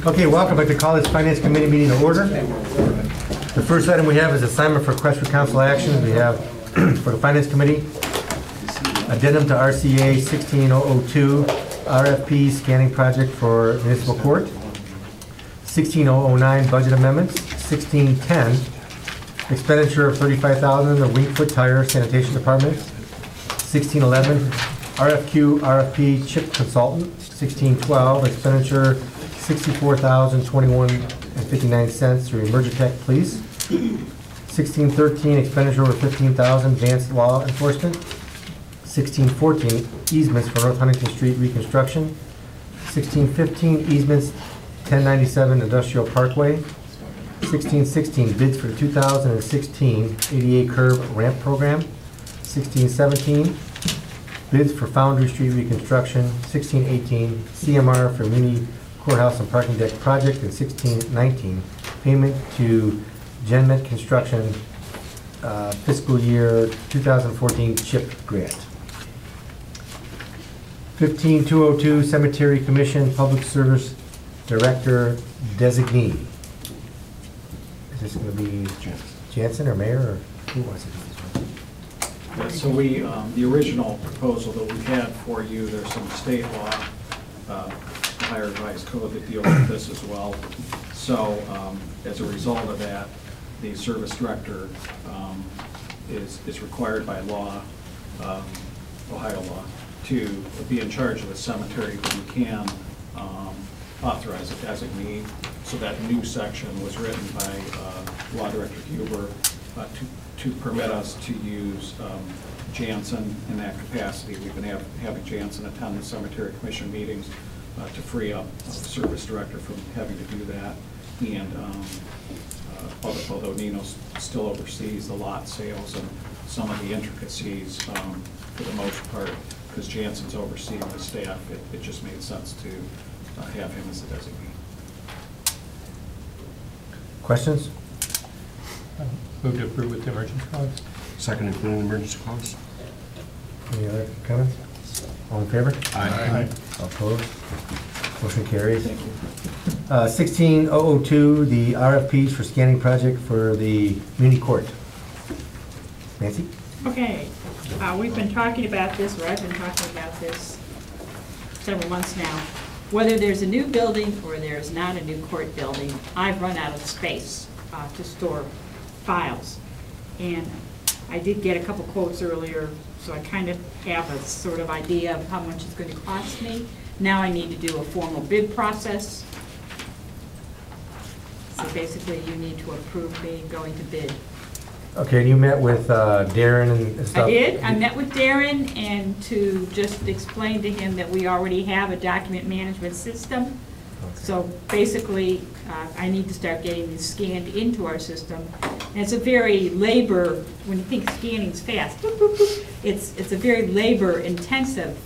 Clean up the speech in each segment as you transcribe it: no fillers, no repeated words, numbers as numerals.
Okay, welcome. I'd like to call this Finance Committee meeting to order. The first item we have is assignment for request for council action. We have for the Finance Committee, addendum to RCA 16002, RFP scanning project for municipal court. 16009, budget amendments. 1610, expenditure of $35,000 in the Wingfoot Tire Sanitation Department. 1611, RFQ RFP chip consultant. 1612, expenditure $64,021.59 through Emergitech Police. 1613, expenditure over $15,000 advanced law enforcement. 1614, easements for North Huntington Street reconstruction. 1615, easements 1097 Industrial Parkway. 1616, bids for the 2016 ADA curb ramp program. 1617, bids for Foundry Street reconstruction. 1618, CMR for Muni Courthouse and Parking Deck project. And 1619, payment to GenMet Construction fiscal year 2014 CHIP grant. 15202, Cemetery Commission Public Service Director Designee. Is this going to be Jansen or Mayor, or who wants to do this one? Yeah, so we, the original proposal that we had for you, there's some state law, higher revised code that deals with this as well. So as a result of that, the service director is required by law, Ohio law, to be in charge of the cemetery, but you can authorize a designee. So that new section was written by Law Director Huber to permit us to use Jansen in that capacity. We've been having Jansen attend the Cemetery Commission meetings to free up the service director from having to do that. And although Nino still oversees the lot sales and some of the intricacies for the most part, because Jansen's overseeing the staff, it just made sense to have him as the designee. Questions? Move to approve with the emergency clause. Second, including emergency clause. Any other comments? All in favor? Aye. All opposed? Motion carries. Thank you. 16002, the RFPs for scanning project for the Muni Court. Nancy? Okay, we've been talking about this, or I've been talking about this several months now. Whether there's a new building or there's not a new court building, I've run out of space to store files. And I did get a couple quotes earlier, so I kind of have a sort of idea of how much it's going to cost me. Now I need to do a formal bid process. So basically, you need to approve me going to bid. Okay, and you met with Darren and stuff? I did. I met with Darren and to just explain to him that we already have a document management system. Okay. So basically, I need to start getting this scanned into our system. And it's a very labor, when you think scanning's fast, boop, boop, boop, it's a very labor-intensive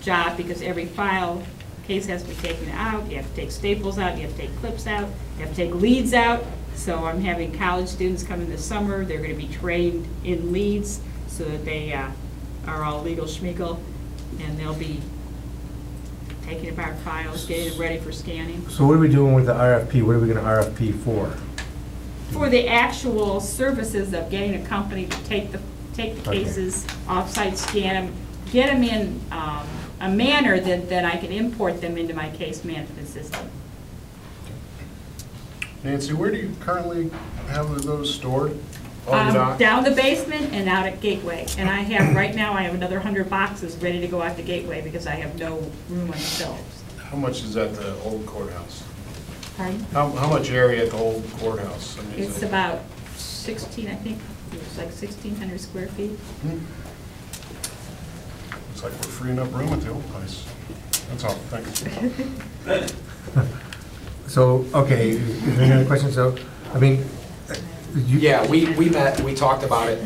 job because every file case has to be taken out. You have to take staples out, you have to take clips out, you have to take leads out. So I'm having college students come in this summer. They're going to be trained in leads so that they are all legal schmeagle, and they'll be taking apart files, getting them ready for scanning. So what are we doing with the RFP? What are we going to RFP for? For the actual services of getting a company to take the cases, off-site scan them, get them in a manner that I can import them into my case management system. Nancy, where do you currently have those stored? On the dock? Down the basement and out at Gateway. And I have, right now, I have another 100 boxes ready to go out to Gateway because I have no room on the shelves. How much is at the old courthouse? Pardon? How much area at the old courthouse? I mean, is It's it- about 16, I think, it's like 1,600 square feet. Looks like we're freeing up room at the old place. That's all, thanks. So, okay, is there any other questions? So, I mean, Yeah, we met, we talked about it.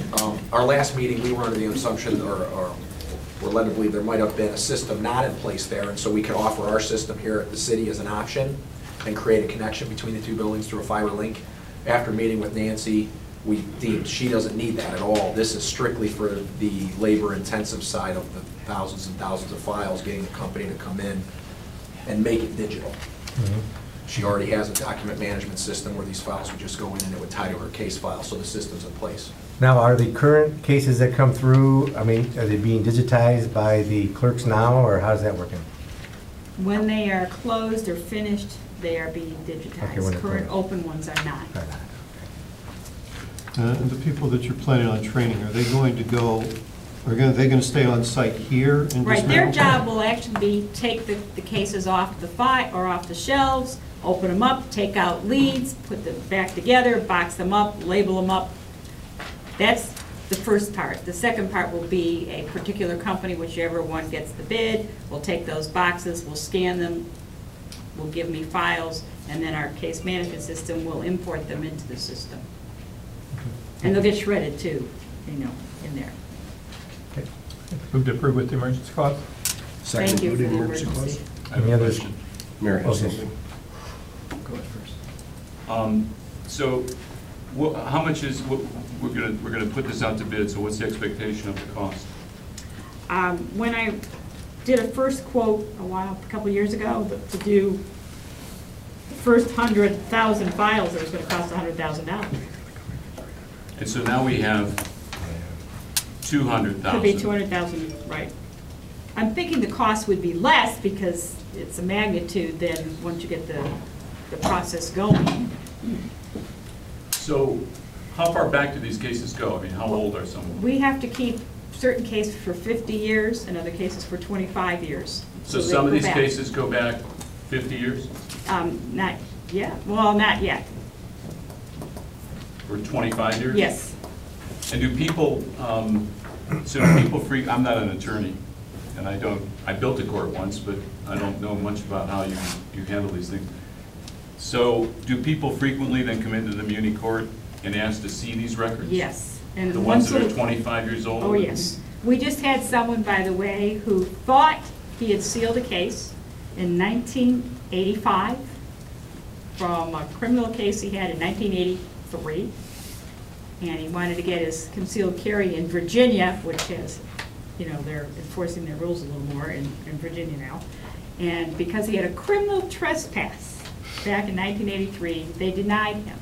Our last meeting, we were under the assumption, or we're led to believe there might have been a system not in place there, and so we could offer our system here at the city as an option and create a connection between the two buildings through a fiber link. After meeting with Nancy, we deemed she doesn't need that at all. This is strictly for the labor-intensive side of the thousands and thousands of files, getting the company to come in and make it digital. She already has a document management system where these files would just go in and it would tie to her case file, so the system's in place. Now, are the current cases that come through, I mean, are they being digitized by the clerks now, or how's that working? When they are closed or finished, they are being Okay, when digitized. they're Current closed. open ones are not. Or not? And the people that you're planning on training, are they going to go, they going to stay on site here in Right, their dismantle? job will actually be take the cases off the or off the shelves, open them up, take out leads, put them back together, box them up, label them up. That's the first part. The second part will be a particular company, whichever one gets the bid, will take those boxes, will scan them, will give me files, and then our case management system will import them into the system. And they'll get shredded too, in there. Move to approve with the emergency clause? Thank you for the emergency. I have Any a others? question. Mary has Okay. something. Go ahead first. So, how much is, we're gonna put this out to bid, so what's the expectation of the cost? When I did a first quote a couple of years ago, to do the first 100,000 files, it was gonna cost $100,000. And so now we have 200,000. Could be 200,000, right. I'm thinking the cost would be less because it's a magnitude than once you get the process going. So, how far back do these cases go? I mean, how old are some of them? We have to keep certain cases for 50 years and other cases for 25 years. So they some of go these back. cases go back 50 years, Not yet, well, not yet, or 25 years? yes. And do people, I'm not an attorney, and I built a court once, but I don't know much about how you handle these things. So, do people frequently then come into the muni court and ask to see these records? Yes. And The one ones that sort are of- 25 years old? Oh, yes. We just had someone, by the way, who thought he had sealed a case in 1985 from a criminal case he had in 1983. And he wanted to get his concealed carry in Virginia, which has, they're enforcing their rules a little more in Virginia now. And because he had a criminal trespass back in 1983, they denied him.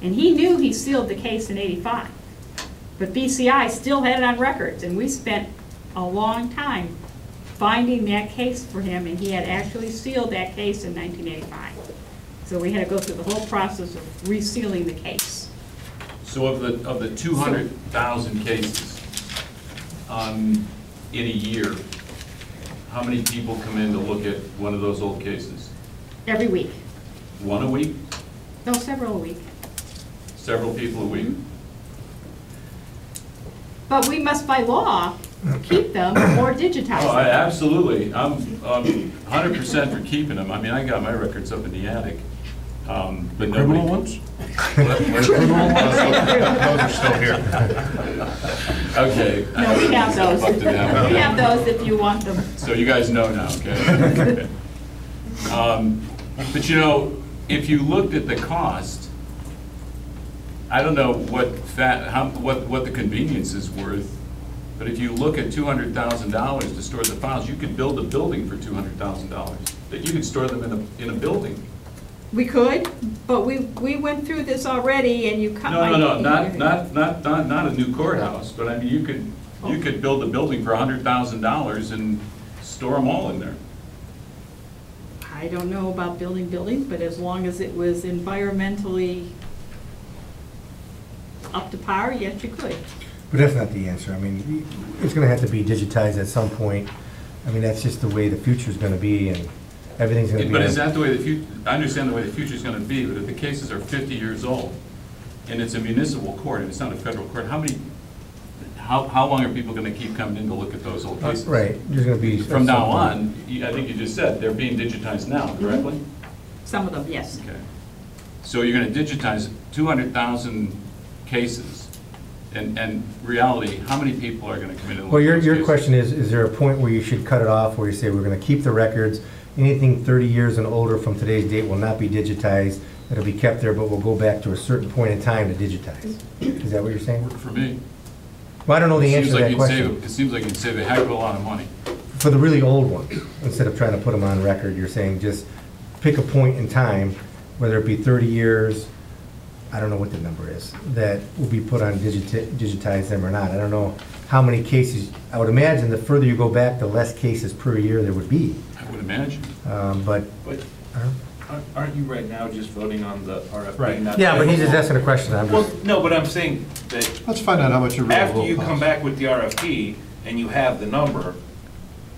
And he knew he sealed the case in 85. But BCI still had it on records, and we spent a long time finding that case for him, and he had actually sealed that case in 1985. So we had to go through the whole process of resealing the case. So of the 200,000 cases in a year, how many people come in to look at one of those old cases? Every week. One a week? No, several a week. Several people a week? But we must, by law, keep them or digitize Oh, them. absolutely. I'm 100% for keeping them. I mean, I got my records up in the attic. But Criminal nobody. ones? What? Those are still here. Okay. No, we have those. Up to them. We have those if you want them. So you guys know now, okay? But if you looked at the cost, I don't know what the convenience is worth, but if you look at $200,000 to store the files, you could build a building for $200,000, that you could store them in a building. We could, but we went through this already, and you come. No, not a new courthouse, but I mean, you could build a building for $100,000 and store them all in there. I don't know about building buildings, but as long as it was environmentally up to par, yes, you could. But that's not the answer. I mean, it's gonna have to be digitized at some point. I mean, that's just the way the future's gonna be, and everything's gonna be. But is that the way I understand the way the future's gonna be, but if the cases are 50 years old, and it's a municipal court, and it's not a federal court, how long are people gonna keep coming in to look at those old cases? Right, there's gonna be. From now on, I think you just said, they're being digitized now, correctly? Some of them, yes. Okay. So you're gonna digitize 200,000 cases, and reality, how many people are gonna come in and look Well, at those your cases? question is there a point where you should cut it off, where you say, we're gonna keep the records, anything 30 years and older from today's date will not be digitized, it'll be kept there, but we'll go back to a certain point in time to digitize? Is that what you're saying? For me. Well, I don't know the It answer seems to like that you'd question. save. It seems like you'd save a heck of a lot of money. For the really old ones, instead of trying to put them on record, you're saying just pick a point in time, whether it be 30 years, I don't know what the number is, that will be put on digitize them or not. I don't know how many cases, I would imagine the further you go back, the less cases per year there would be. I would imagine. But, But aren't you right now just voting on the RFP? Right. not- yeah, but he's just asking a question. I'm Well, just, no, but I'm saying that Let's find out how much it really after will you cost. come back with the RFP and you have the number,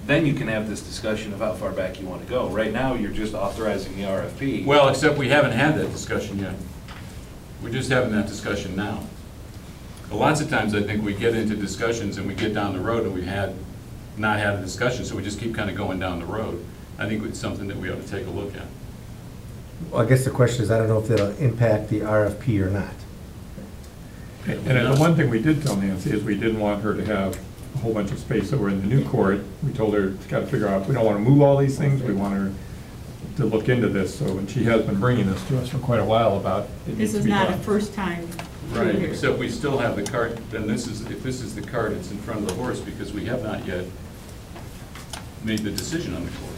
then you can have this discussion of how far back you want to go. Right now, you're just authorizing the RFP. Well, except we haven't had that discussion yet. We're just having that discussion now. Lots of times, I think we get into discussions and we get down the road and we've not had a discussion, so we just keep kind of going down the road. I think it's something that we ought to take a look at. well, I guess the question is, I don't know if that'll impact the RFP or not. And the one thing we did tell Nancy is we didn't want her to have a whole bunch of space over in the new court. We told her, got to figure out, we don't want to move all these things, we want her to look into this. So, and she has been bringing this to us for quite a while about it needs This to is be not a done. first time. Right, here. except we still have the cart, then this is, if this is the cart, it's in front of the horse, because we have not yet made the decision on the court.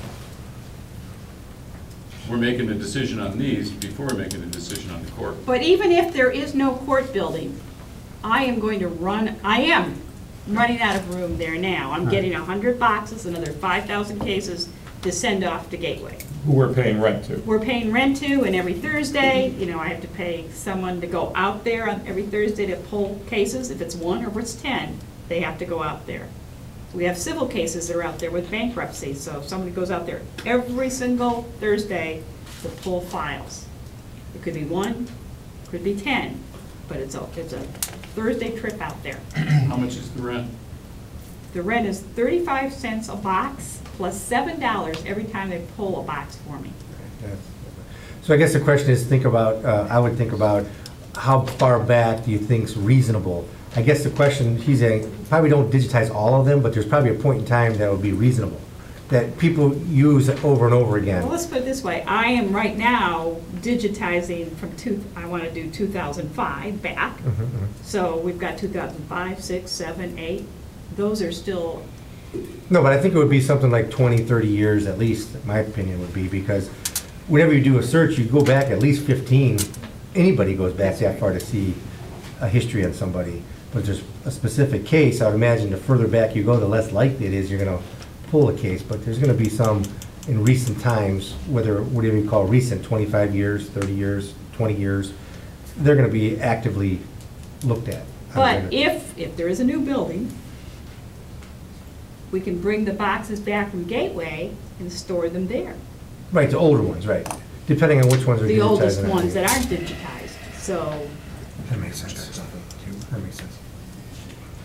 We're making a decision on these before we're making a decision on the court. But even if there is no court building, I am running out of room there now. I'm getting 100 boxes, another 5,000 cases to send off to Gateway. Who we're paying rent to. We're paying rent to, and every Thursday, I have to pay someone to go out there on every Thursday to pull cases. If it's 1 or if it's 10, they have to go out there. We have civil cases that are out there with bankruptcy, so somebody goes out there every single Thursday to pull files. It could be 1, could be 10, but it's a Thursday trip out there. How much is the rent? The rent is 35 cents a box plus $7 every time they pull a box for me. So I guess the question is, I would think about how far back do you think's reasonable? I guess the question, he's saying, probably don't digitize all of them, but there's probably a point in time that would be reasonable, that people use over and over Well, again. let's put it this way, I am right now digitizing I want to do 2005 back. So we've got 2005, 6, 7, 8. Those are still, No, but I think it would be something like 20, 30 years at least, my opinion would be, because whenever you do a search, you go back at least 15. Anybody goes back that far to see a history on somebody. But if there's a specific case, I would imagine the further back you go, the less likely it is you're going to pull a case. But there's going to be some in recent times, whatever you call recent, 25 years, 30 years, 20 years, they're going to be actively looked at. but if there is a new building, we can bring the boxes back from Gateway and store them there. Right, the older ones, right. Depending on which ones are digitized. The oldest and ones everything. that aren't digitized, so. That makes sense. That makes sense.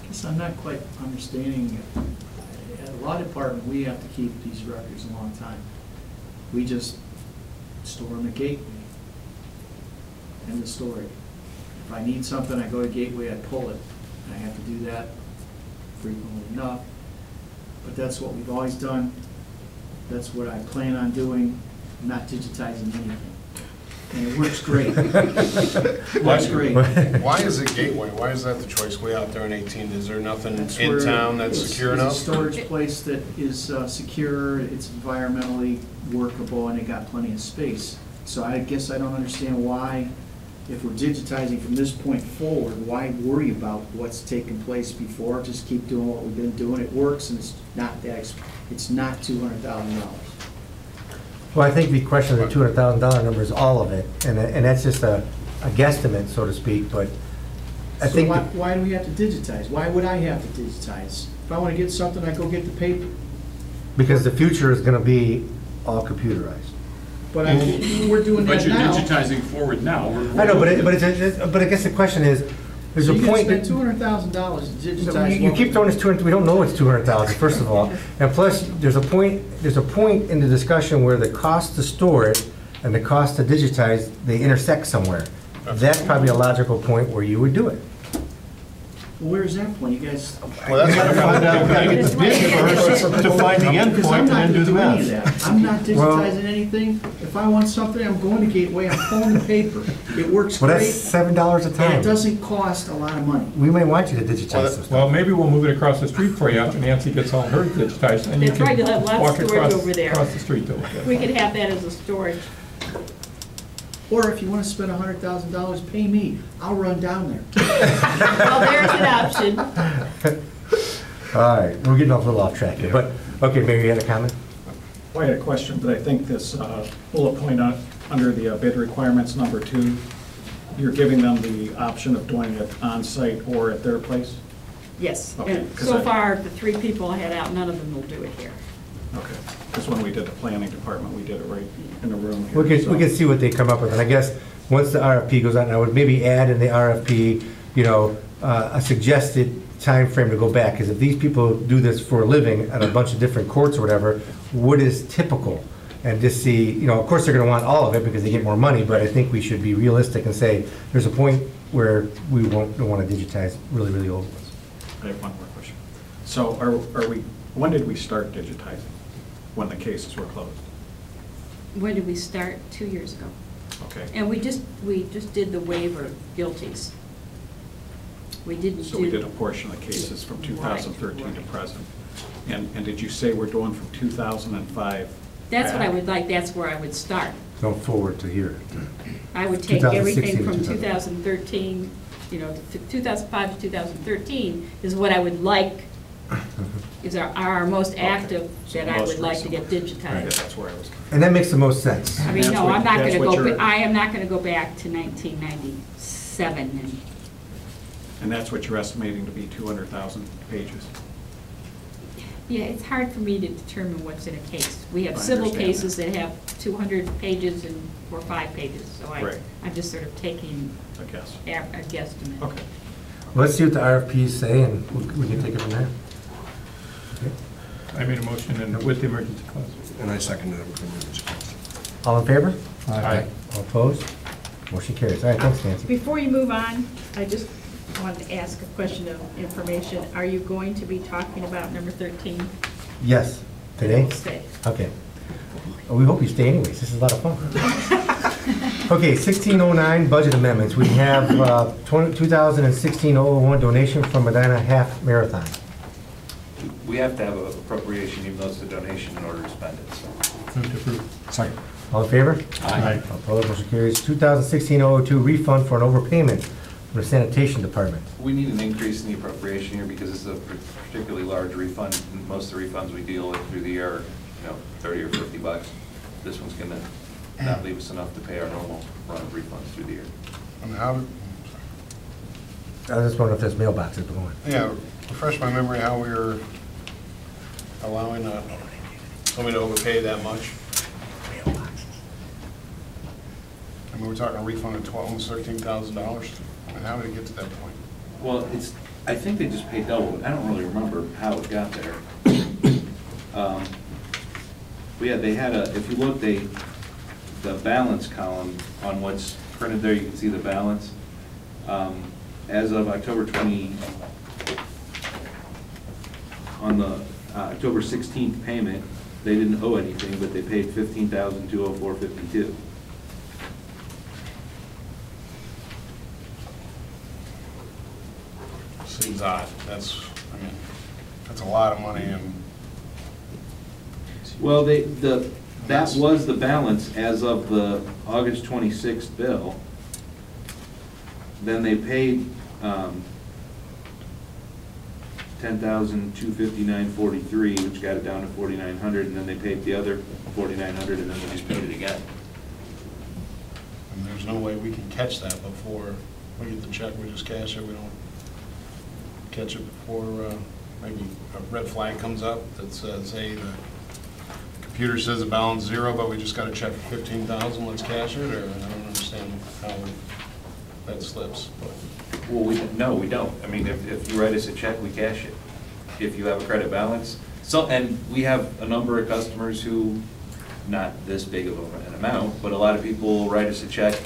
Guess I'm not quite understanding, at a law department, we have to keep these records a long time. We just store them at Gateway. End of story. If I need something, I go to Gateway, I pull it. I have to do that frequently enough. But that's what we've always done. That's what I plan on doing, not digitizing anything. And it works great. Works great. Why is it Gateway? Why is that the choice way out there in 18? Is there nothing That's in where town that's it's- secure It's enough? a storage place that is secure, it's environmentally workable, and it got plenty of space. So I guess I don't understand why, if we're digitizing from this point forward, why worry about what's taken place before? Just keep doing what we've been doing. It works, and it's not it's not $200,000. Well, I think the question of the $200,000 number is all of it, and that's just a guesstimate, so to speak, but I So think, why do we have to digitize? Why would I have to digitize? If I want to get something, I go get the paper. because the future is gonna be all computerized. But we're doing But that you're now. digitizing forward now. I know, but I guess the question is, there's So a you point. can spend $200,000 to digitize. You keep throwing this 200, we don't know it's 200,000, first of all. And plus, there's a point in the discussion where the cost to store it and the cost to digitize, they intersect somewhere. That's probably a logical point where you would do it. Well, where's that point? You guys. Well, We gotta find out, we gotta get the bid first to find the end Because point I'm and not then do gonna the do any of math. that. I'm not Well- digitizing anything. If I want something, I'm going to Gateway, I'm pulling the paper. It works Well, that's great, $7 a and time. it doesn't cost a lot of money. We may want you to digitize some Well, stuff. maybe we'll move it across the street for you after Nancy gets all hers digitized, and you That's right, can you'll have lots of walk storage across, over there. across the street to look at it. We could have that as a storage. Or if you want to spend $100,000, pay me. I'll run down there. Well, there's an option. All right, we're getting off a little off track here, but, okay, Mary, you had a comment? Well, I had a question, but I think this bullet point under the bid requirements, number 2, you're giving them the option of doing it on-site or at their place? Yes, Okay, and 'cause so I- far, the 3 people I had out, none of them will do it here. Okay, because when we did the planning department, we did it right in the room here. We can see what they come up with, and I guess, once the RFP goes out, I would maybe add in the RFP, a suggested time frame to go back, because if these people do this for a living at a bunch of different courts or whatever, what is typical? And just see, of course, they're gonna want all of it because they get more money, but I think we should be realistic and say, there's a point where we don't wanna digitize really, really old ones. I have one more question. So when did we start digitizing? When the cases were closed? When did we start? 2 years ago. Okay. And we just did the waiver guilties. We didn't do. So we did a portion of cases from 2013 to present. And did you say we're doing from 2005? That's what I back? would like, that's where I would start. Going forward to here. I would take 2016 everything to from 2013. 2013, 2005 to 2013 is what I would like, is our most active So that I most would like to get recent. Yeah, digitized. that's where I was. And that makes the most sense. I mean, That's no, what- I'm not that's gonna what go, you're- I am not gonna go back to 1997 And that's what you're estimating to be 200,000 pages? yeah, it's hard for me to determine what's in a case. We have I civil understand cases that have 200 pages or 5 pages, so Right. I'm just sort of taking I guess. a guesstimate. Okay. Let's see what the RFPs say, and we can take it from there. I made a motion and with the emergency clause. And I seconded it with the emergency clause. All in favor? Aye. All opposed? Motion carries. All right, thanks, Nancy. Before you move on, I just wanted to ask a question of information. Are you going to be talking about number 13? Yes, today? Stay. Okay. Well, we hope you stay anyways, this is a lot of fun. Okay, 1609, budget amendments. We have 2016-001 donation from Medina Half Marathon. We have to have an appropriation, even though it's a donation, in order to spend it, so. Move to approve. Second. All in favor? Aye. Opposed, motion carries. 2016-002, refund for an overpayment from the sanitation department. We need an increase in the appropriation here because this is a particularly large refund. Most of the refunds we deal with through the year are, 30 or 50 bucks. This one's gonna not leave us enough to pay our normal run of refunds through the year. And how, I was just wondering if there's mailboxes going. yeah, refresh my memory how we were allowing somebody to overpay that much. I mean, we're talking a refund of almost $13,000. And how did it get to that point? Well, I think they just paid double, but I don't really remember how it got there. But yeah, they had if you look, the balance column on what's printed there, you can see the balance. As of October 20, on the October 16th payment, they didn't owe anything, but they paid $15,204.52. Seems odd. That's a lot of money and. Well, that was the balance as of the August 26th bill. Then they paid $10,259.43, which got it down to $4,900, and then they paid the other $4,900, and then they just paid it again. And there's no way we can catch that before we get the check, we just cash it, we don't catch it before maybe a red flag comes up that says, hey, the computer says the balance zero, but we just got a check for 15,000, let's cash it, or I don't understand how that slips, but. Well, no, we don't. I mean, if you write us a check, we cash it. If you have a credit balance. So, and we have a number of customers who, not this big of an amount, but a lot of people write us a check,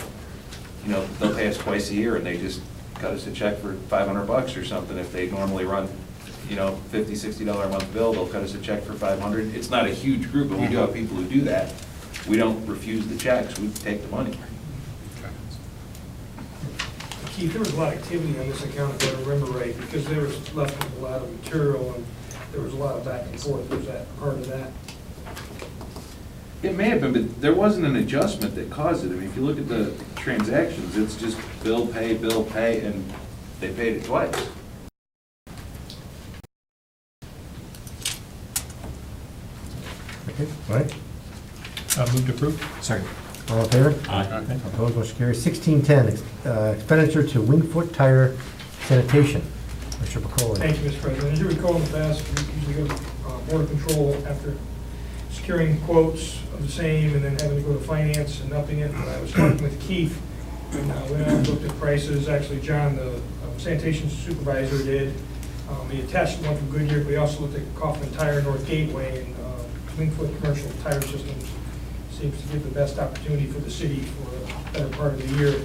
they'll pay us twice a year and they just cut us a check for $500 or something. If they normally run, $50, $60 a month bill, they'll cut us a check for $500. It's not a huge group, but we do have people who do that. We don't refuse the checks, we take the money. Keith, there was a lot of activity on this account, if I remember right, because there was left with a lot of material and there was a lot of back and forth. Was that part of that? It may have been, but there wasn't an adjustment that caused it. I mean, if you look at the transactions, it's just bill, pay, and they paid it twice. Okay, all right. Move to approve. Second. All in favor? Aye. Opposed, motion carries. 1610, expenditure to Wingfoot Tire Sanitation. Mr. Pacoli. Thank you, Mr. President. As you recall, in the past, we usually go to Board of Control after securing quotes of the same and then having to go to finance and upping it. And I was talking with Keith, and we looked at prices. Actually, John, the sanitation supervisor, did. He attached one from Goodyear, but we also looked at Kaufman Tire North Gateway, and Wingfoot Commercial Tire Systems seems to give the best opportunity for the city for a better part of the year.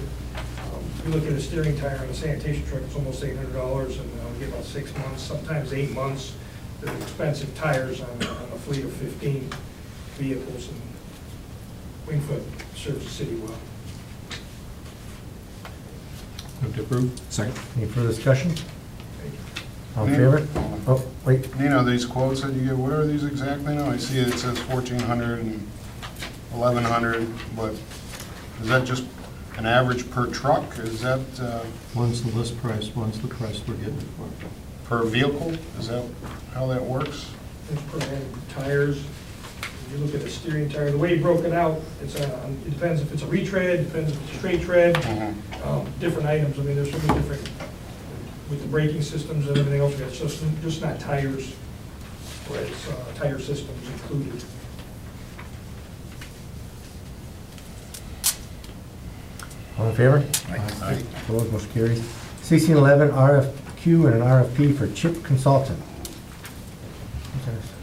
We look at a steering tire on a sanitation truck, it's almost $800, and we get about 6 months, sometimes 8 months. They're expensive tires on a fleet of 15 vehicles, and Wingfoot serves the city well. Move to approve. Second. Any further discussion? Thank you. All in favor? Oh, wait. These quotes that you get, what are these exactly now? I see it says 1,400 and 1,100, but is that just an average per truck? Is that One's the list price, one's the price we're getting it for. per vehicle? Is that how that works? It's per head tires. If you look at a steering tire, the way he broke it out, it depends if it's a retread, depends if it's a straight tread, different items. I mean, there's so many different, with the braking systems and everything else, we got just not tires, but it's tire systems included. All in favor? Aye. Opposed, motion carries. 1611, RFQ and an RFP for chip consultant.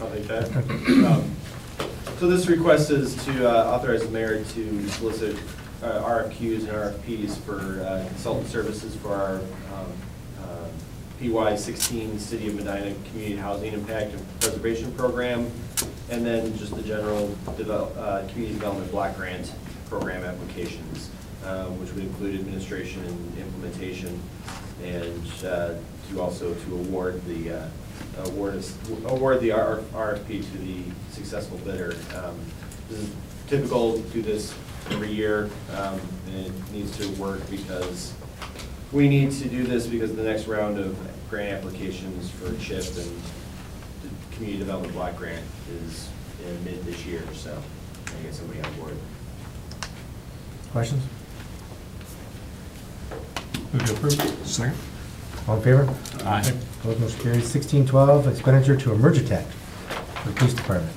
I'll take that. So this request is to authorize the mayor to solicit RFQs and RFPs for consultant services for our PY16 City of Medina Community Housing Impact and Preservation Program, and then just the general community development block grant program applications, which would include administration and implementation, and to also to award the RFP to the successful bidder. This is typical, do this every year, and it needs to work because we need to do this because the next round of grant applications for CHIP and the community development block grant is in mid this year, so I get somebody on board. Questions? Move to approve. Second. All in favor? Aye. Opposed, motion carries. 1612, expenditure to Emergitech for the police department.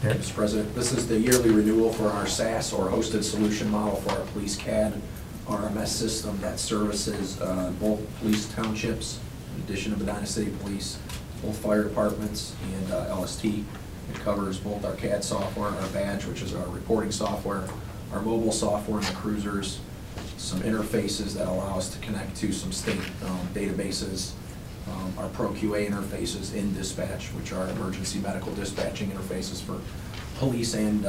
Eric? Mr. President, this is the yearly renewal for our SaaS, or hosted solution model for our police CAD RMS system that services both police townships, in addition to Medina City Police, both fire departments, and LST. It covers both our CAD software and our badge, which is our reporting software, our mobile software and the cruisers, some interfaces that allow us to connect to some state databases, our ProQA interfaces in dispatch, which are emergency medical dispatching interfaces for police and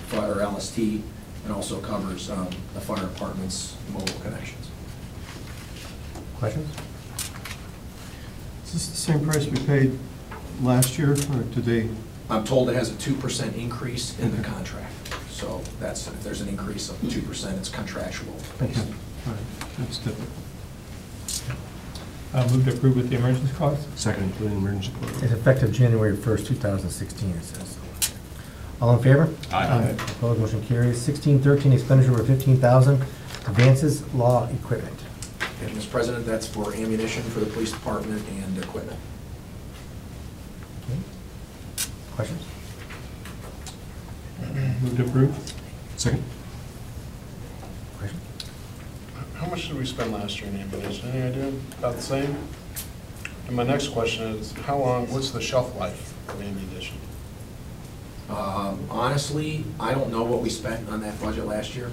fire LST, and also covers the fire department's mobile connections. Questions? Is this the same price we paid last year, or did they? I'm told it has a 2% increase in the contract. So that's, if there's an increase of 2%, it's contractual. Okay. All right, that's different. Move to approve with the emergency clause. Second, including emergency clause. It's effective January 1st, 2016, it says. All in favor? Aye. Opposed, motion carries. 1613, expenditure over 15,000, advances law equipment. And Mr. President, that's for ammunition for the police department and equipment. Okay. Questions? Move to approve. Second. Questions? How much did we spend last year in ammunition? Any idea? About the same? And my next question is, how long, what's the shelf life of ammunition? Honestly, I don't know what we spent on that budget last year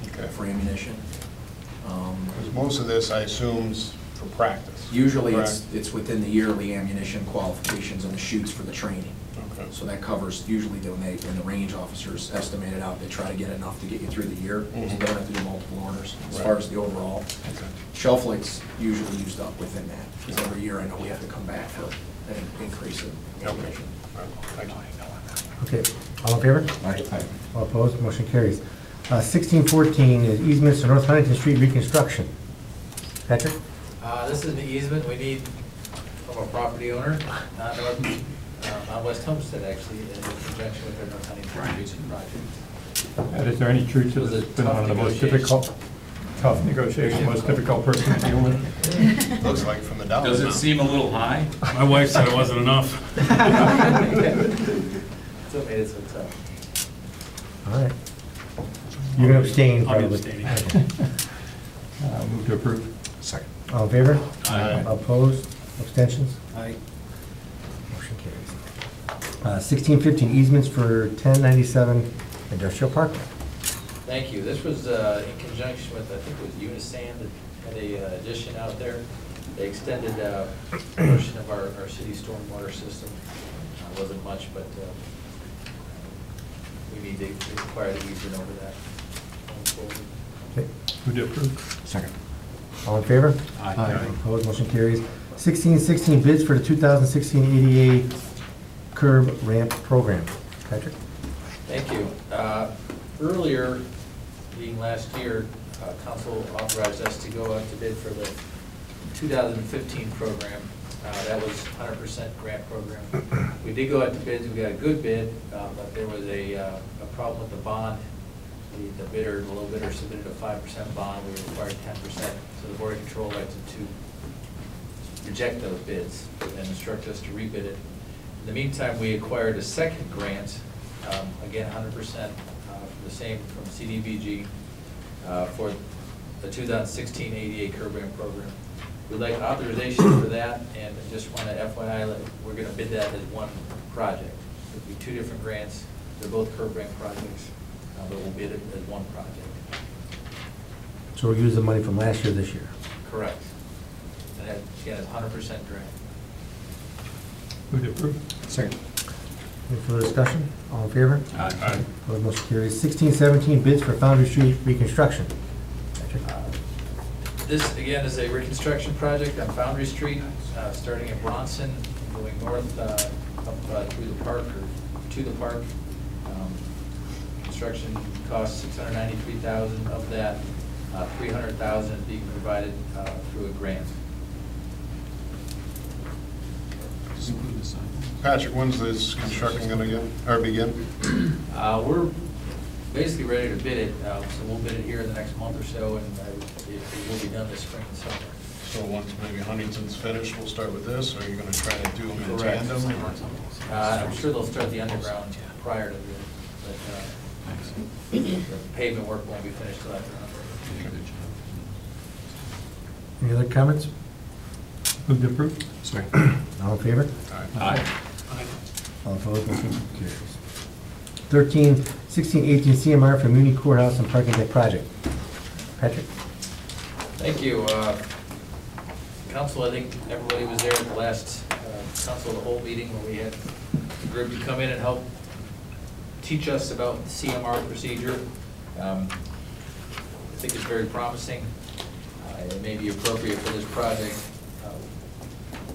Okay. for ammunition. Because most of this, I assume's for practice. Usually, Correct. it's within the yearly ammunition qualifications and the shoots for the training. Okay. So that covers, usually when the range officers estimate it out, they try to get enough to get you through the year, so they don't have to do multiple orders. As far as the overall, Okay. shelf light's usually used up within that, because every year I know we have to come back for an increase in ammunition. Thank you. Okay, all in favor? Aye. All opposed, motion carries. 1614 is easements to North Huntington Street reconstruction. Patrick? This is the easement we need from a property owner on West Homestead, actually, in conjunction with our North Huntington Street project. And is there any truth to Was this? it Been one of the most difficult, tough negotiation, most difficult person to deal with? Looks like from the dollar Does it amount. seem a little high? My wife said it wasn't enough. So it made it so tough. All right. You're going to abstain, I'll be probably. abstaining. Okay. Move to approve. Second. All in favor? Aye. Opposed, abstentions? Aye. Motion carries. 1615 easements for 1097 Industrial Park. Thank you. This was in conjunction with, I think it was Unisand that had a addition out there. They extended a portion of our city stormwater system. Wasn't much, but we need to acquire the easement over that going forward. Okay. Move to approve. Second. All in favor? Aye. Opposed, motion carries. 1616 bids for the 2016 ADA curb ramp program. Patrick? Thank you. Earlier, being last year, council authorized us to go out to bid for the 2015 program. That was 100% grant program. We did go out to bids, we got a good bid, but there was a problem with the bond. The bidder, the low bidder submitted a 5% bond, we required 10%. So the Board of Control elected to reject those bids and instruct us to rebid it. In the meantime, we acquired a second grant, again, 100%, the same from CDBG, for the 2016 ADA curb ramp program. We'd like authorization for that, and I just want to FYI, that we're going to bid that as one project. It'll be two different grants, they're both curb ramp projects, but we'll bid it as one project. So we'll use the money from last year this year. Correct. And that, again, is 100% grant. Move to approve. Second. Any further discussion? All in favor? Aye. Opposed, motion carries. 1617 bids for Foundry Street reconstruction. Patrick? This, again, is a reconstruction project on Foundry Street, starting at Bronson, going north up through the park, or to the park. Construction costs $693,000 of that. $300,000 being provided through a grant. Does it include the sign? Patrick, when's this construction gonna begin? We're basically ready to bid it, so we'll bid it here in the next month or so, and it will be done this spring and summer. So once maybe Huntington's finished, we'll start with this, or are you gonna try to do them in Correct. tandem? I'm sure they'll start the underground prior to this, but the pavement work won't be finished till after. Any other comments? Move to approve. Second. All in favor? Aye. All opposed, motion carries. 1618 CMR for Muni Courthouse and Parking Deck Project. Patrick? Thank you. Council, I think everybody was there at the last council of the whole meeting where we had the group to come in and help teach us about the CMR procedure. I think it's very promising. It may be appropriate for this project.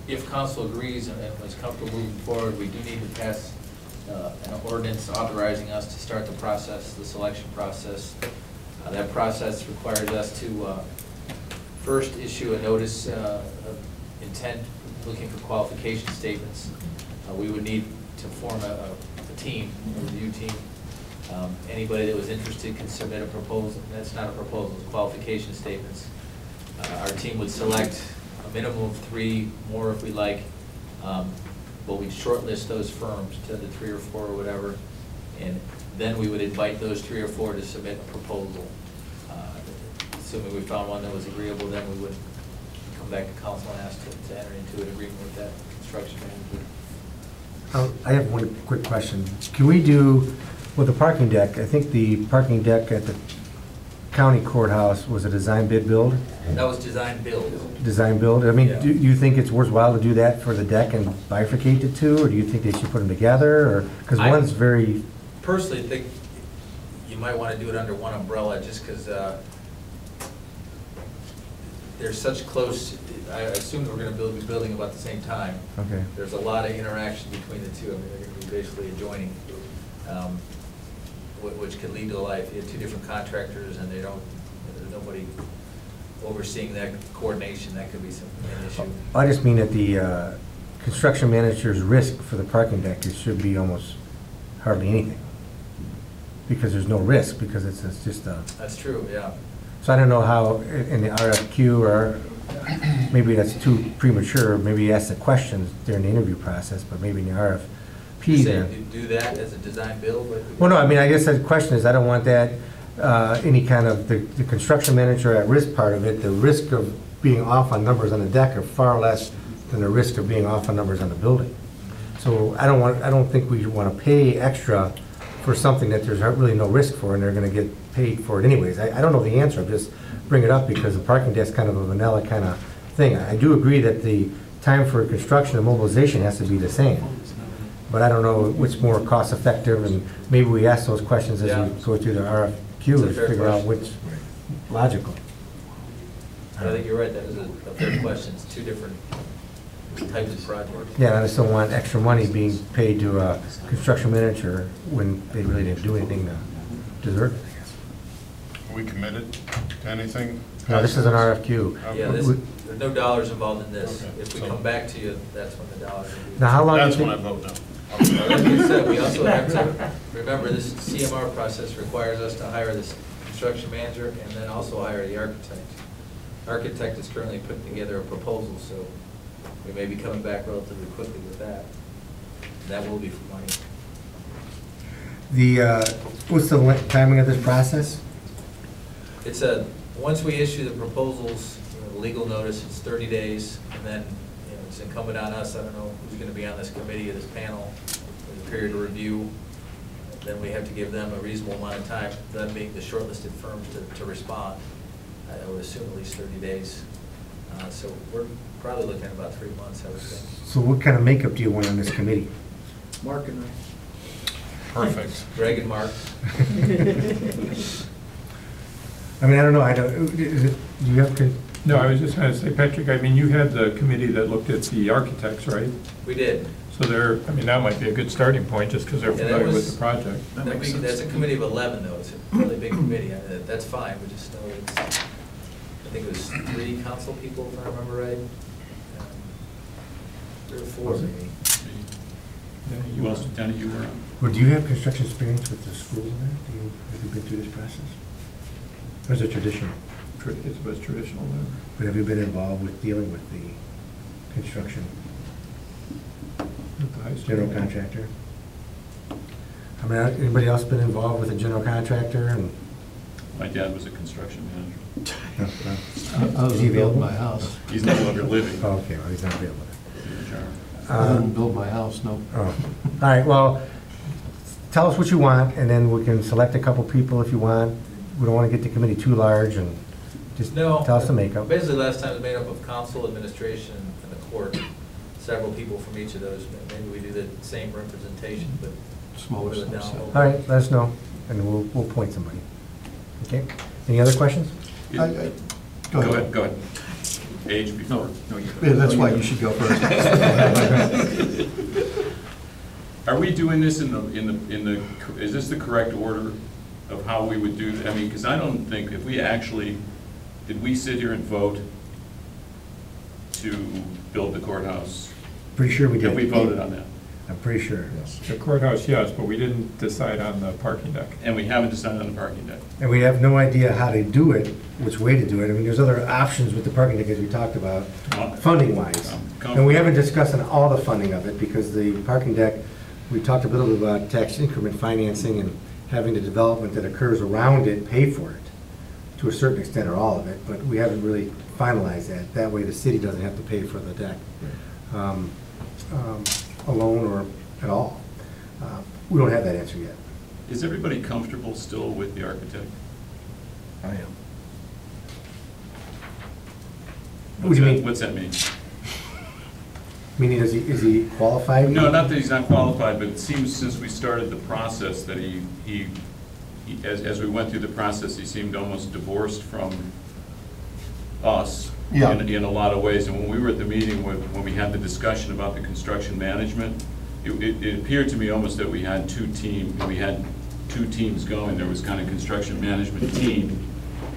If council agrees and is comfortable moving forward, we do need to pass an ordinance authorizing us to start the process, the selection process. That process requires us to first issue a notice of intent, looking for qualification statements. We would need to form a team, a review team. Anybody that was interested can submit a proposal. That's not a proposal, it's qualification statements. Our team would select a minimum of 3, more if we like, but we'd shortlist those firms to the 3 or 4 or whatever, and then we would invite those 3 or 4 to submit a proposal. Assuming we found one that was agreeable, then we would come back to council and ask to enter into an agreement with that construction manager. I have one quick question. Can we do, with the parking deck, I think the parking deck at the County Courthouse was a design bid build? That was design build. Design build? I mean, Yeah. do you think it's worthwhile to do that for the deck and bifurcate the two? Or do you think they should put them together? Or, because I- one's very, Personally, think you might want to do it under one umbrella, just because they're such close, I assume we're going to be building about the same time. okay. There's a lot of interaction between the two. I mean, they're going to be basically adjoining, which could lead to life. You have two different contractors, and there's nobody overseeing that coordination. That could be an issue. I just mean that the construction manager's risk for the parking deck, it should be almost hardly anything. Because there's no risk, because it's just a, That's true, yeah. so I don't know how in the RFQ, or maybe that's too premature, maybe you ask the questions during the interview process, but maybe in the RFP You then. say do that as a design build? Well, no, I mean, I guess the question is, I don't want that, any kind of, the construction manager at risk part of it, the risk of being off on numbers on the deck are far less than the risk of being off on numbers on the building. So I don't think we want to pay extra for something that there's really no risk for, and they're gonna get paid for it anyways. I don't know the answer, I'm just bring it up because the parking deck's kind of a vanilla kind of thing. I do agree that the time for construction and mobilization has to be the same. But I don't know which more cost effective, and maybe we ask those questions as Yeah. we go through the RFQ It's a to fair figure out question. which logical. I think you're right, that is a fair question. It's two different types of projects. Yeah, I just don't want extra money being paid to a construction manager when they really didn't do anything to deserve it, I guess. Are we committed to anything? No, this is an RFQ. Yeah, We- there's no dollars involved in this. Okay. If we So- come back to you, that's when the dollars will be. Now, how long do you That's when I think? vote no. Like you said, we also have to, remember, this CMR process requires us to hire this construction manager and then also hire the architect. Architect is currently putting together a proposal, so we may be coming back relatively quickly with that. That will be for money. What's the timing of this process? It's once we issue the proposals, the legal notice, it's 30 days, and then, it's incumbent on us, I don't know who's gonna be on this committee or this panel, there's a period of review, then we have to give them a reasonable amount of time, them being the shortlisted firms to respond. I would assume at least 30 days. So we're probably looking at about 3 months, I would think. So what kind of makeup do you want on this committee? Mark and I. Perfect. Greg and Mark. I mean, I don't know, do you have, No, I was just going to say, Patrick, I mean, you had the committee that looked at the architects, right? We did. So they're, I mean, that might be a good starting point, just because they're Yeah, that familiar with was- the project. That's a committee of 11, though. It's a really big committee. That's fine. We just know it's, I think it was 3 council people, if I remember right. 3 or 4 Was it? maybe. Yeah, Who else, Danny, you were on? well, do you have construction experience with the school there? Have you been through this process? Or is it traditional? It was traditional. But have you been involved with dealing with the construction At the high school. general contractor? I mean, anybody else been involved with a general contractor and? My dad was a construction manager. I was Is he building available? my house. He's no longer living. Oh, okay, well, he's not available. I didn't build my house, no. Oh, all right, well, tell us what you want, and then we can select a couple people if you want. We don't want to get the committee too large, and just No. tell us the makeup. Basically, last time it was made up of council, administration, and the court. Several people from each of those. Maybe we do the same representation, but Smaller whittle it down a subset. little All bit. right, let us know, and we'll point somebody. Okay? Any other questions? Go Go ahead. ahead, go ahead. Age before. Yeah, that's why you should go first. Are we doing this in the, is this the correct order of how we would do, I mean, because I don't think, if we actually, did we sit here and vote to build the courthouse? Pretty sure we did. Have we voted on that? I'm pretty sure. The courthouse, yes, but we didn't decide on the parking deck. And we haven't decided on the parking deck. And we have no idea how to do it, which way to do it. I mean, there's other options with the parking deck, as we talked about, funding-wise. And we haven't discussed all the funding of it, because the parking deck, we talked a little bit about tax increment financing and having the development that occurs around it pay for it, to a certain extent or all of it, but we haven't really finalized that. That way, the city doesn't have to pay for the deck alone or at all. We don't have that answer yet. Is everybody comfortable still with the architect? I am. What do you mean? What's that mean? Meaning, is he qualified? No, not that he's not qualified, but it seems since we started the process that as we went through the process, he seemed almost divorced from us Yeah. in a lot of ways. And when we were at the meeting, when we had the discussion about the construction management, it appeared to me almost that we had two teams going. There was kind of construction management team,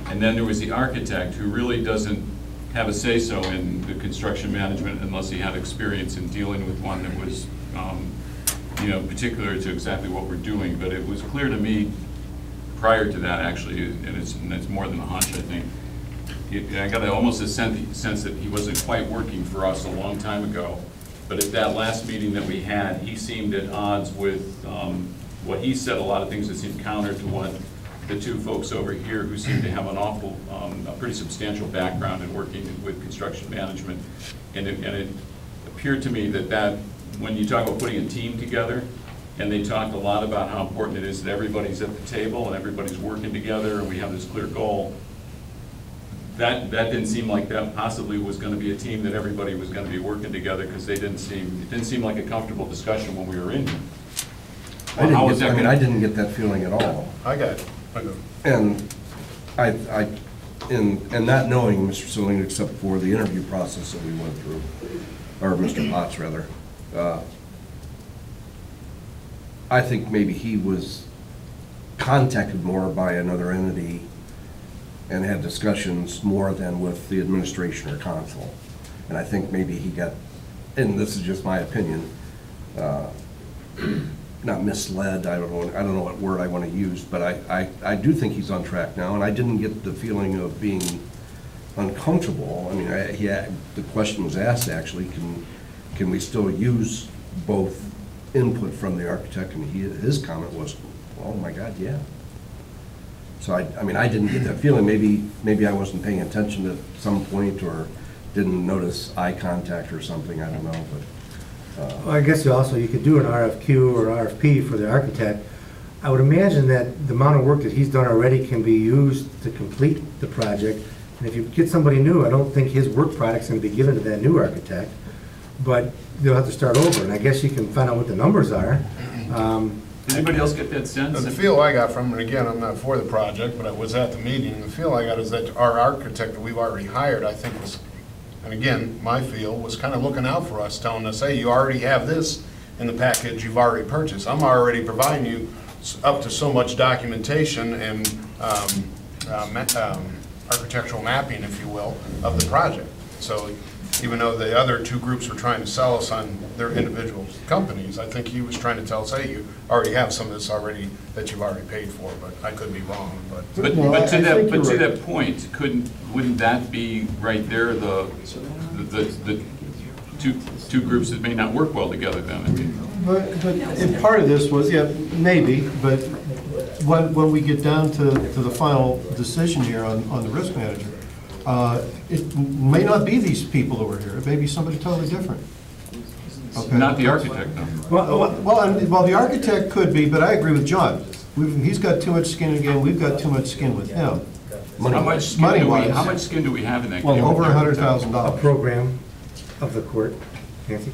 and then there was the architect, who really doesn't have a say-so in the construction management unless he had experience in dealing with one that was, particular to exactly what we're doing. But it was clear to me prior to that, actually, and it's more than a hunch, I think. I got almost a sense that he wasn't quite working for us a long time ago. But at that last meeting that we had, he seemed at odds with what he said, a lot of things that seemed counter to what the two folks over here, who seem to have a pretty substantial background in working with construction management. And it appeared to me that when you talk about putting a team together, and they talked a lot about how important it is that everybody's at the table and everybody's working together and we have this clear goal, that didn't seem like that possibly was going to be a team that everybody was going to be working together, because it didn't seem like a comfortable discussion when we were in here. I didn't get that feeling at all. I got it. And and not knowing Mr. Celine except for the interview process that we went through, or Mr. Potts rather, I think maybe he was contacted more by another entity and had discussions more than with the administration or council. And I think maybe he got, and this is just my opinion, not misled, I don't know what word I want to use, but I do think he's on track now, and I didn't get the feeling of being uncomfortable. I mean, the question was asked, actually, can we still use both input from the architect? And his comment was, oh my God, yeah. So I didn't get that feeling. Maybe I wasn't paying attention at some point, or didn't notice eye contact or something, I don't know, but. Well, I guess you could do an RFQ or RFP for the architect. I would imagine that the amount of work that he's done already can be used to complete the project. And if you get somebody new, I don't think his work product's going to be given to that new architect, but they'll have to start over. And I guess you can find out what the numbers are. Did anybody else get that sense? The feel I got from it, again, I'm not for the project, but I was at the meeting, the feel I got is that our architect that we've already hired, I think was, and again, my feel, was kind of looking out for us, telling us, hey, you already have this in the package you've already purchased. I'm already providing you up to so much documentation and architectural mapping, if you will, of the project. So even though the other two groups were trying to sell us on their individual companies, I think he was trying to tell us, hey, you already have some of this already that you've already paid for, but I could be wrong, but. But to that point, wouldn't that be right there, the two groups that may not work well together then? I mean, But and part of this was, yeah, maybe, but when we get down to the final decision here on the risk manager, it may not be these people over here. It may be somebody totally different. Okay. Not the architect, no. Well, the architect could be, but I agree with John. He's got too much skin in the game. We've got too much skin with him. How much skin do we have in that? Well, game? over $100,000. A program of the court. Nancy?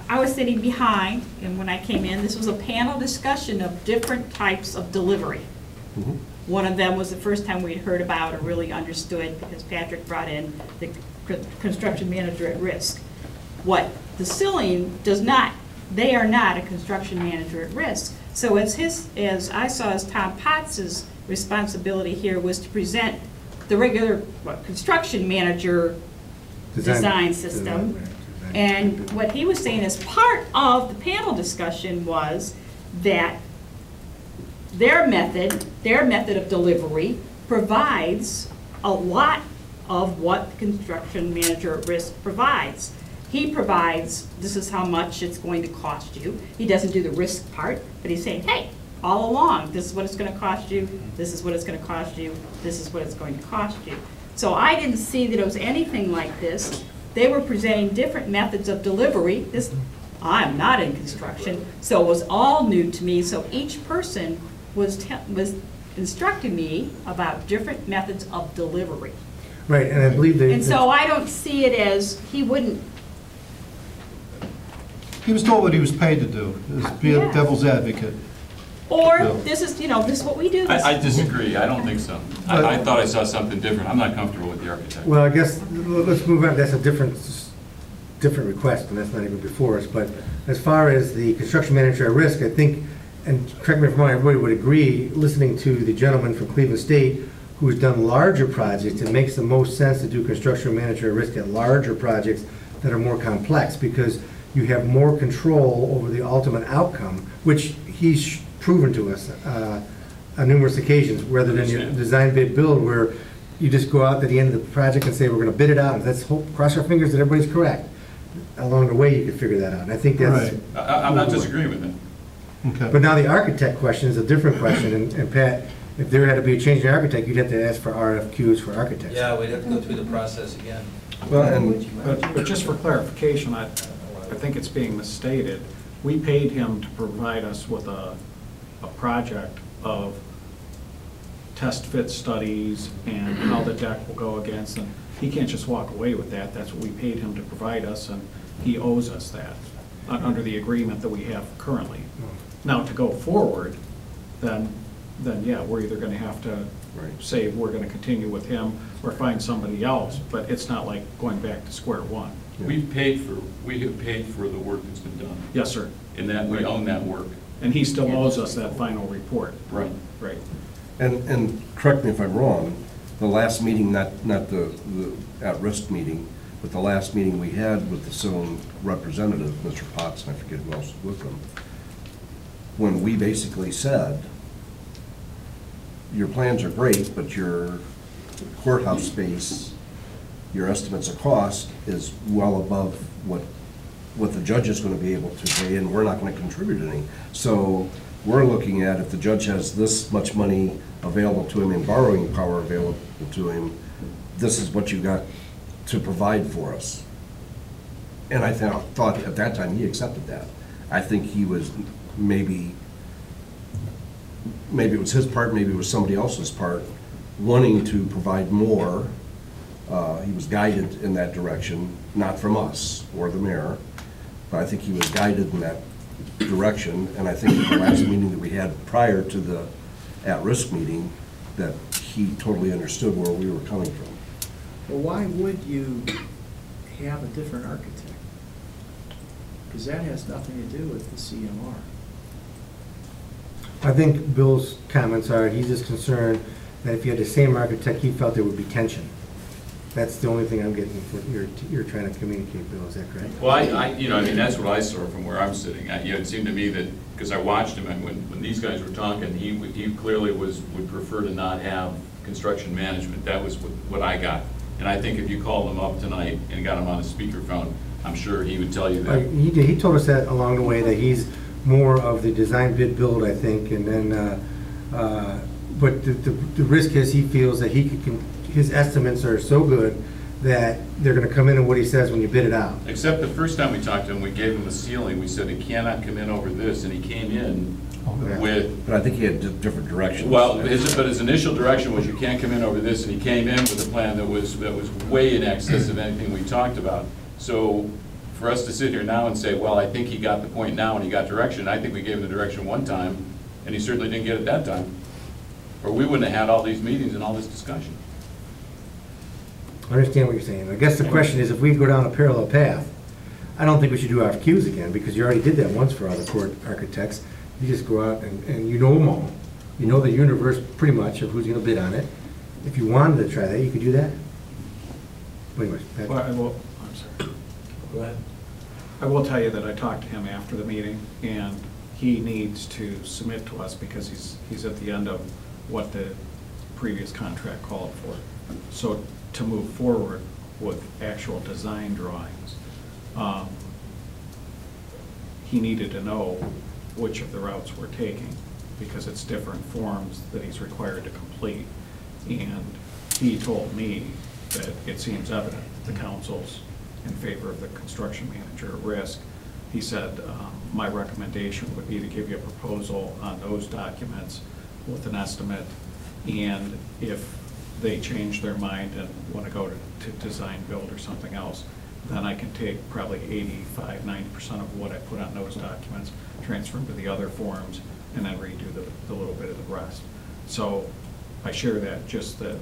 I was sitting behind, and when I came in, this was a panel discussion of different types of delivery. Mm-hmm. One of them was the first time we'd heard about or really understood, because Patrick brought in the construction manager at risk. What the Celine does not, they are not a construction manager at risk. So as I saw as Tom Potts's responsibility here was to present the regular construction manager design system. And what he was saying as part of the panel discussion was that their method of delivery provides a lot of what the construction manager at risk provides. He provides, this is how much it's going to cost you. He doesn't do the risk part, but he's saying, hey, all along, this is what it's going to cost you, this is what it's going to cost you, this is what it's going to cost you. So I didn't see that it was anything like this. They were presenting different methods of delivery. I'm not in construction, so it was all new to me. So each person was instructing me about different methods of delivery. Right, and I believe they. And so I don't see it as, he wouldn't, He was told what he was paid to do, is be a Yeah. devil's advocate. or No. this is, this is what we do. I disagree, I don't think so. I thought I saw something different, I'm not comfortable with the architect. Well, I guess, let's move on, that's a different request, and that's not even before us, but as far as the construction manager at risk, I think, and correct me if I'm wrong, everybody would agree, listening to the gentleman from Cleveland State, who's done larger projects, it makes the most sense to do construction manager at risk at larger projects that are more complex, because you have more control over the ultimate outcome, which he's proven to us on numerous occasions, rather than your design bid build, where you just go out to the end of the project and say, we're gonna bid it out, and let's hope, cross our fingers that everybody's correct. Along the way, you can figure that out, and I think that's. Right. I'm not disagreeing with it. Okay. But now the architect question is a different question, and Pat, if there had to be a change in architect, you'd have to ask for RFQs for architects. Yeah, we'd have to go through the process again. Well, and But just for clarification, I think it's being misstated. We paid him to provide us with a project of test fit studies and how the deck will go against, and he can't just walk away with that. That's what we paid him to provide us, and he owes us that under the agreement that we have currently. Now, to go forward, then yeah, we're either gonna have to say we're gonna continue with him or find somebody else, but it's not like going back to square one. We have paid for the work that's been done, Yes, sir. and that, we own that work. And he still owes us that final report. Right. Right. And correct me if I'm wrong, the last meeting, not the at-risk meeting, but the last meeting we had with the Civil representative, Mr. Potts, and I forget who else was with him, when we basically said, your plans are great, but your courthouse space, your estimates of cost is well above what the judge is going to be able to pay, and we're not going to contribute any. So we're looking at, if the judge has this much money available to him and borrowing power available to him, this is what you got to provide for us. And I thought at that time he accepted that. I think he was maybe it was his part, maybe it was somebody else's part, wanting to provide more. He was guided in that direction, not from us or the mayor, but I think he was guided in that direction. And I think at the last meeting that we had prior to the at-risk meeting, that he totally understood where we were coming from. Well, why would you have a different architect? Because that has nothing to do with the CMR. I think Bill's comments are, he's just concerned that if you had the same architect, he felt there would be tension. That's the only thing I'm getting from you're trying to communicate, Bill, is that correct? Well, I mean, that's what I saw from where I'm sitting. It seemed to me that, because I watched him, and when these guys were talking, he clearly would prefer to not have construction management. That was what I got. And I think if you called him up tonight and got him on a speakerphone, I'm sure he would tell you that. He told us that along the way, that he's more of the design bid build, I think, and then, but the risk is he feels that his estimates are so good that they're gonna come in and what he says when you bid it out. Except the first time we talked to him, we gave him a ceiling. We said he cannot come in over this, and he came in with. But I think he had different directions. Well, his initial direction was you can't come in over this, and he came in with a plan that was way in excess of anything we talked about. So for us to sit here now and say, well, I think he got the point now and he got direction, I think we gave him the direction one time, and he certainly didn't get it that time. Or we wouldn't have had all these meetings and all this discussion. I understand what you're saying. I guess the question is, if we go down a parallel path, I don't think we should do RFQs again, because you already did that once for other court architects. You just go out and you know them all. You know the universe pretty much of who's gonna bid on it. If you wanted to try that, you could do that. Wait a minute. Well, I'm sorry. Go ahead. I will tell you that I talked to him after the meeting, and he needs to submit to us because he's at the end of what the previous contract called for. So to move forward with actual design drawings, he needed to know which of the routes we're taking, because it's different forms that he's required to complete. And he told me that it seems evident that the council's in favor of the construction manager at risk. He said, my recommendation would be to give you a proposal on those documents with an estimate, and if they change their mind and want to go to design, build, or something else, then I can take probably 85, 90% of what I put on those documents, transfer them to the other forms, and then redo the little bit of the rest. So I share that, just that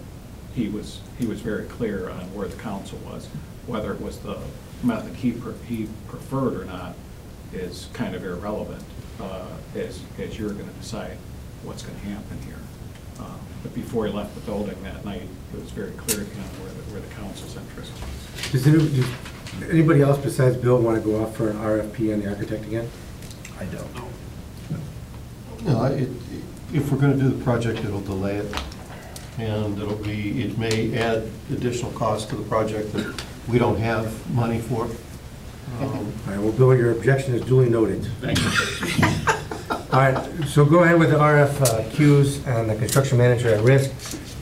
he was very clear on where the council was. Whether it was the method he preferred or not is kind of irrelevant, as you're going to decide what's going to happen here. But before he left the building that night, it was very clear to him where the council's interest was. Does anybody else besides Bill want to go off for an RFP on the architect again? I don't know. No, if we're gonna do the project, it'll delay it, and it may add additional cost to the project that we don't have money for. All right, well, Bill, your objection is duly noted. Thank you. All right, so go ahead with the RFQs and the construction manager at risk,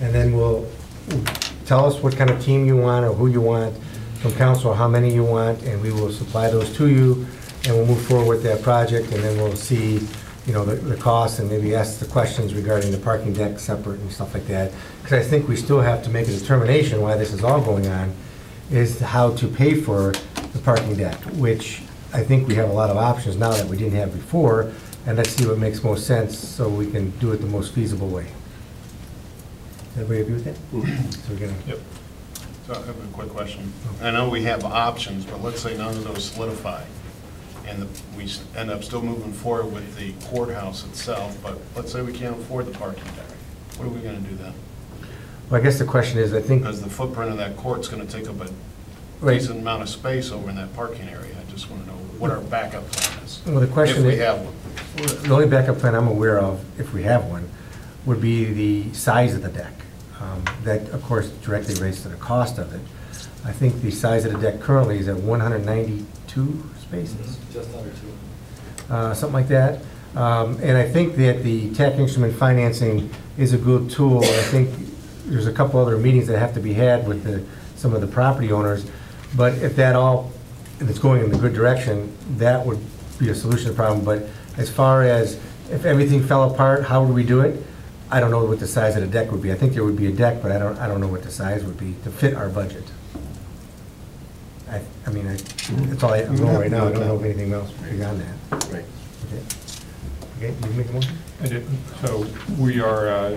and then we'll tell us what kind of team you want or who you want from council, how many you want, and we will supply those to you, and we'll move forward with that project, and then we'll see, you know, the costs and maybe ask the questions regarding the parking deck separate and stuff like that. Because I think we still have to make a determination why this is all going on, is how to pay for the parking deck, which I think we have a lot of options now that we didn't have before, and let's see what makes most sense so we can do it the most feasible way. Everybody agree with that? So we're gonna. Yep. So I have a quick question. I know we have options, but let's say none of those solidify, and we end up still moving forward with the courthouse itself, but let's say we can't afford the parking deck. What are we gonna do then? Well, I guess the question is, I think. Because the footprint of that court's gonna take up a Right. decent amount of space over in that parking area. I just wanna know what our backup plan is. Well, the question If we is- have one. The only backup plan I'm aware of, if we have one, would be the size of the deck. That, of course, directly relates to the cost of it. I think the size of the deck currently is at 192 spaces, Just under two. something like that. And I think that the tax instrument financing is a good tool. I think there's a couple other meetings that have to be had with some of the property owners. But if it's going in the good direction, that would be a solution to the problem. But as far as if everything fell apart, how would we do it? I don't know what the size of the deck would be. I think there would be a deck, but I don't know what the size would be to fit our budget. I mean, that's all I'm going right now. I don't know of anything else beyond that. Right. Okay, you make a motion? I did. So we are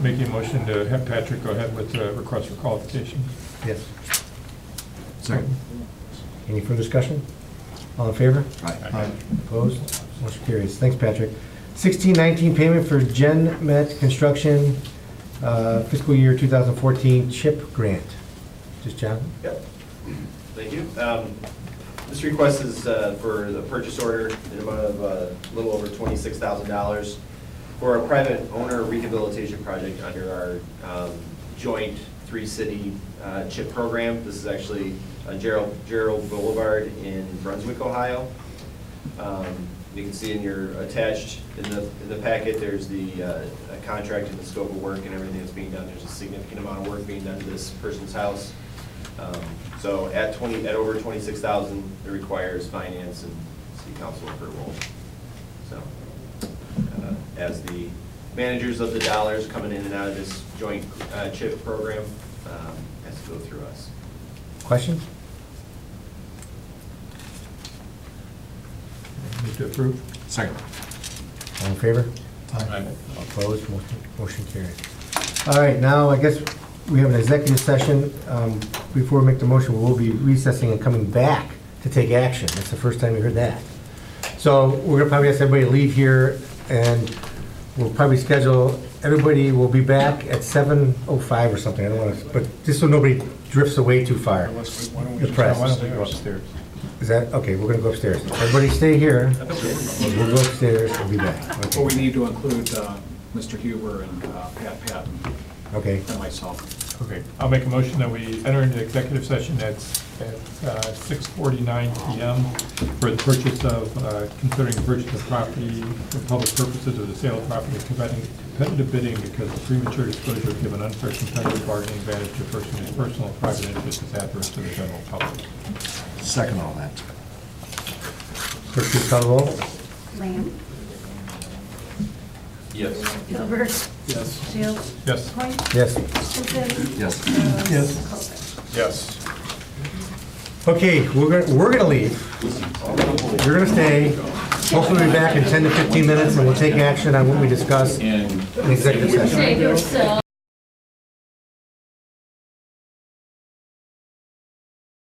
making a motion to have Patrick go ahead with the request for qualifications. Yes. Second. Any further discussion? All in favor? Aye. Opposed? Motion carries. Thanks, Patrick. 1619 payment for GenMet Construction fiscal year 2014 CHIP grant. Just John? Yep. Thank you. This request is for the purchase order in amount of a little over $26,000 for a private owner rehabilitation project under our joint three-city CHIP program. This is actually Gerald Boulevard in Brunswick, Ohio. You can see in your attached in the packet, there's the contract and the scope of work and everything that's being done. There's a significant amount of work being done to this person's house. So at over $26,000, it requires finance and city council approval. So as the managers of the dollars coming in and out of this joint CHIP program, has to go through us. Questions? Move to approve. Second. All in favor? Aye. Opposed? Motion carries. All right, now I guess we have an executive session. Before we make the motion, we will be recessing and coming back to take action. That's the first time we heard that. So we're gonna probably ask everybody to leave here, and we'll probably schedule, everybody will be back at 7:05 or something. I don't want to, but just so nobody drifts away too far. Why don't we The just press. Why don't we go upstairs? Is that, okay, we're gonna go upstairs. Everybody stay here. We'll go upstairs and be back. But we Okay. need to include Mr. Huber and Pat Patton Okay. and myself. Okay, I'll make a motion that we enter into executive session at 6:49 PM for the purchase of, considering the purchase of property for public purposes or the sale of property, competitive bidding because the premature disclosure would give an unfair competitive bargaining advantage to a person whose personal or private interest is adverse to the general public. Second all that. Clerk, please call the roll. Lamb. Yes. Gilbert. Yes. Shields. Yes. Point. Yes. Simpson. Yes. Yes. Colvin. Yes. Okay, we're gonna leave. You're gonna stay. Hopefully we'll be back in 10 to 15 minutes, and we'll take action on what we discussed in executive session. Save yourself.